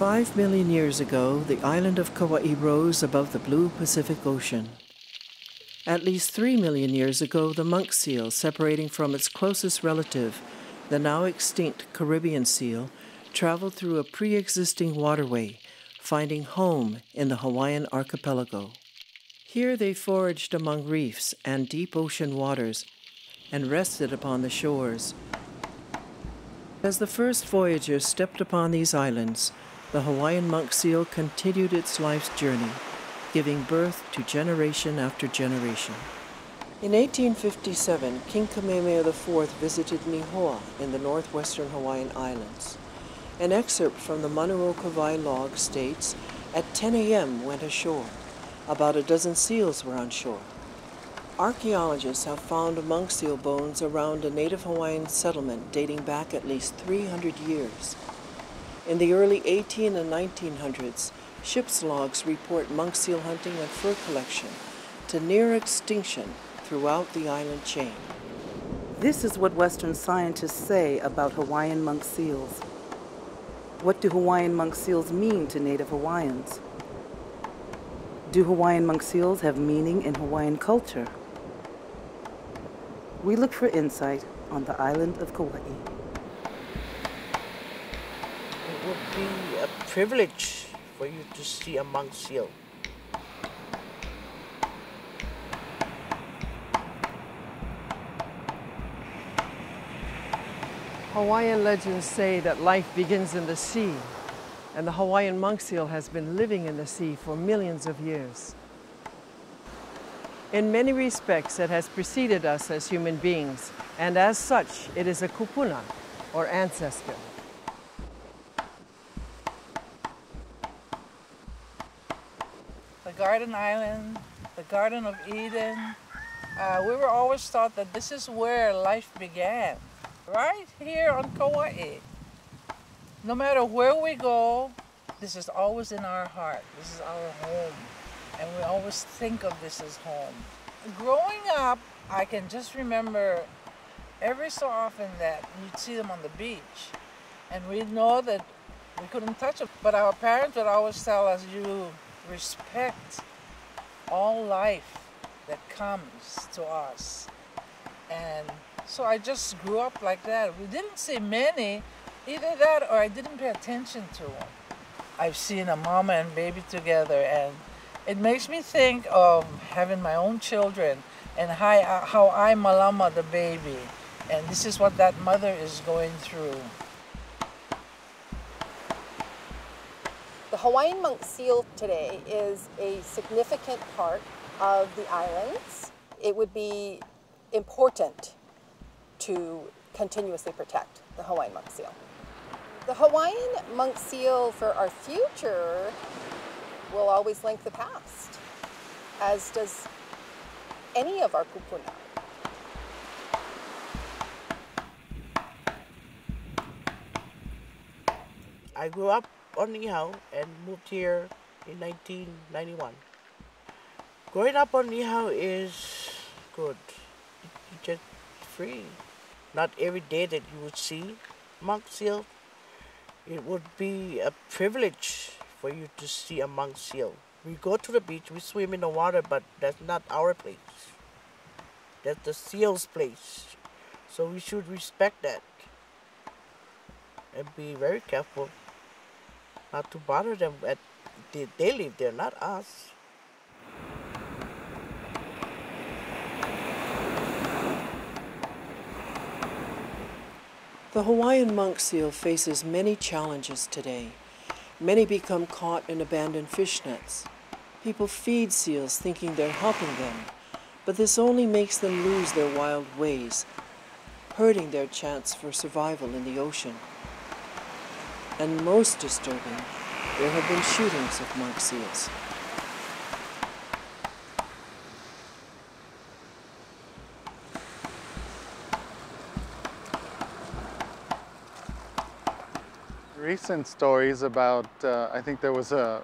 5 million years ago, the island of Kauai rose above the blue Pacific Ocean. At least 3 million years ago, the monk seal, separating from its closest relative, the now extinct Caribbean seal, traveled through a pre-existing waterway, finding home in the Hawaiian archipelago. Here they foraged among reefs and deep ocean waters and rested upon the shores. As the first voyagers stepped upon these islands, the Hawaiian monk seal continued its life's journey, giving birth to generation after generation. In 1857, King Kamehameha IV visited Nihoa in the northwestern Hawaiian Islands. An excerpt from the Manuokawai log states, "At 10 a.m. went ashore. About a dozen seals were on shore." Archaeologists have found monk seal bones around a Native Hawaiian settlement dating back at least 300 years. In the early 18 and 1900s, ship's logs report monk seal hunting and fur collection to near extinction throughout the island chain. This is what Western scientists say about Hawaiian monk seals. What do Hawaiian monk seals mean to Native Hawaiians? Do Hawaiian monk seals have meaning in Hawaiian culture? We look for insight on the island of Kauai. It would be a privilege for you to see a monk seal. Hawaiian legends say that life begins in the sea, and the Hawaiian monk seal has been living in the sea for millions of years. In many respects, it has preceded us as human beings, and as such, it is a kupuna, or ancestor. The Garden Island, the Garden of Eden, we were always taught that this is where life began, right here on Kauai. No matter where we go, this is always in our heart. This is our home, and we always think of this as home. Growing up, I can just remember every so often that you'd see them on the beach, and we'd know that we couldn't touch them. But our parents would always tell us, you respect all life that comes to us. And so I just grew up like that. We didn't see many, either that or I didn't pay attention to them. I've seen a mama and baby together, and it makes me think of having my own children and how I malama the baby. And this is what that mother is going through. The Hawaiian monk seal today is a significant part of the islands. It would be important to continuously protect the Hawaiian monk seal. The Hawaiian monk seal for our future will always link the past, as does any of our kupuna. I grew up on Niihau and moved here in 1991. Growing up on Niihau is good. You're just free. Not every day that you would see monk seal. It would be a privilege for you to see a monk seal. We go to the beach, we swim in the water, but that's not our place. That's the seal's place. So we should respect that and be very careful not to bother them. They live there, not us. The Hawaiian monk seal faces many challenges today. Many become caught in abandoned fish nets. People feed seals thinking they're helping them, but this only makes them lose their wild ways, hurting their chance for survival in the ocean. And most disturbing, there have been shootings of monk seals. Recent stories about, I think there was a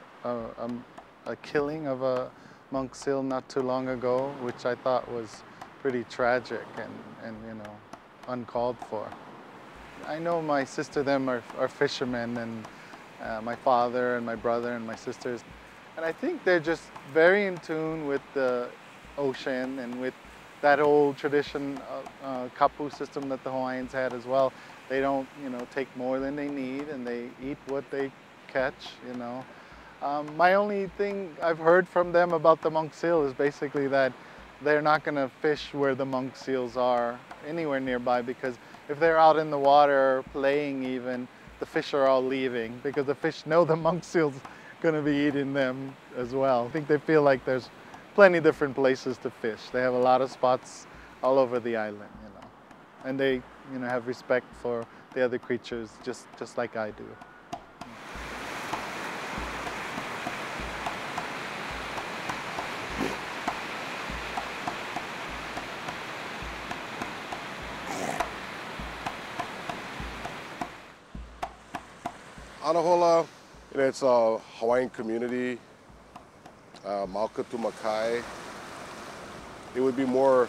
killing of a monk seal not too long ago, which I thought was pretty tragic and you know, uncalled for. I know my sister them are fishermen, and my father and my brother and my sisters. And I think they're just very in tune with the ocean and with that old tradition kapu system that the Hawaiians had as well. They don't, take more than they need, and they eat what they catch, My only thing I've heard from them about the monk seal is basically that they're not going to fish where the monk seals are anywhere nearby, because if they're out in the water playing even, the fish are all leaving because the fish know the monk seal's going to be eating them as well. I think they feel like there's plenty different places to fish. They have a lot of spots all over the island, and they, have respect for the other creatures just like I do. Anahola, it's a Hawaiian community, Maokatu Makai. It would be more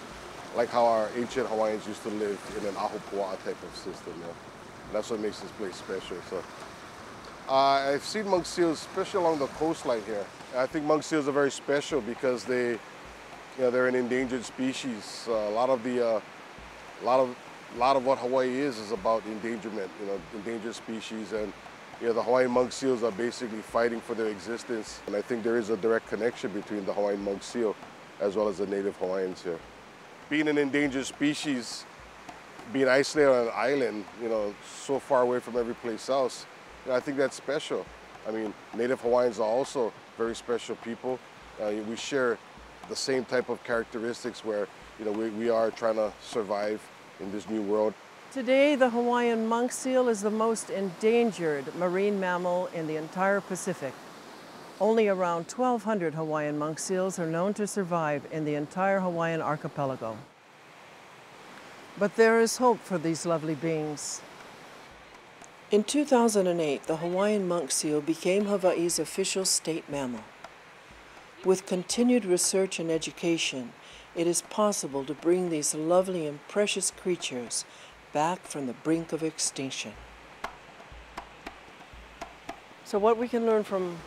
like how our ancient Hawaiians used to live in an ahupua'a type of system. That's what makes this place special. So, I've seen monk seals, especially along the coastline here. I think monk seals are very special because they're an endangered species. A lot of what Hawaii is about endangerment. Endangered species, and the Hawaiian monk seals are basically fighting for their existence. And I think there is a direct connection between the Hawaiian monk seal as well as the Native Hawaiians here. Being an endangered species, being isolated on an island, so far away from every place else, I think that's special. I mean, Native Hawaiians are also very special people. We share the same type of characteristics where, we are trying to survive in this new world. Today, the Hawaiian monk seal is the most endangered marine mammal in the entire Pacific. Only around 1,200 Hawaiian monk seals are known to survive in the entire Hawaiian archipelago. But there is hope for these lovely beings. In 2008, the Hawaiian monk seal became Hawaii's official state mammal. With continued research and education, it is possible to bring these lovely and precious creatures back from the brink of extinction. So what we can learn from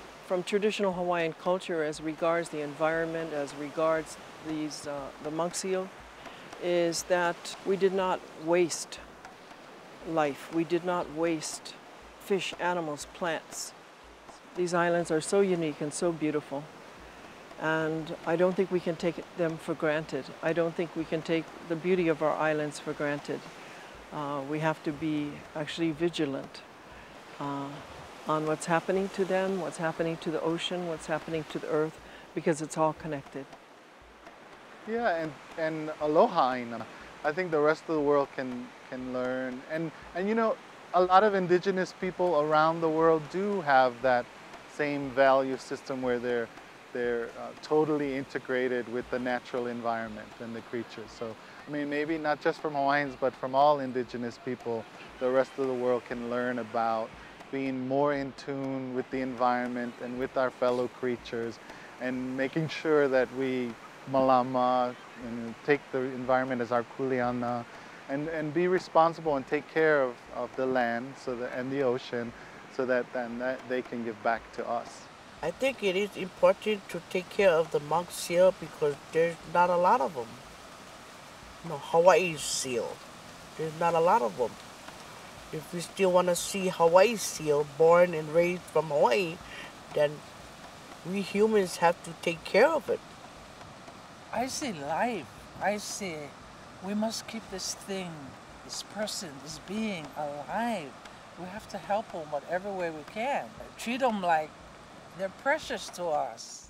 traditional Hawaiian culture as regards the environment, as regards the monk seal, is that we did not waste life. We did not waste fish, animals, plants. These islands are so unique and so beautiful, and I don't think we can take them for granted. I don't think we can take the beauty of our islands for granted. We have to be actually vigilant on what's happening to them, what's happening to the ocean, what's happening to the earth, because it's all connected. Yeah, and aloha. I think the rest of the world can learn. And a lot of indigenous people around the world do have that same value system where they're totally integrated with the natural environment and the creatures. So, maybe not just from Hawaiians, but from all indigenous people, the rest of the world can learn about being more in tune with the environment and with our fellow creatures, and making sure that we malama and take the environment as our kuleana, and be responsible and take care of the land and the ocean, so that they can give back to us. I think it is important to take care of the monk seal because there's not a lot of them. Hawaii's seal, there's not a lot of them. If we still want to see Hawaii's seal born and raised from Hawaii, then we humans have to take care of it. I see life. I see we must keep this thing, this person, this being alive. We have to help them whatever way we can. Treat them like they're precious to us.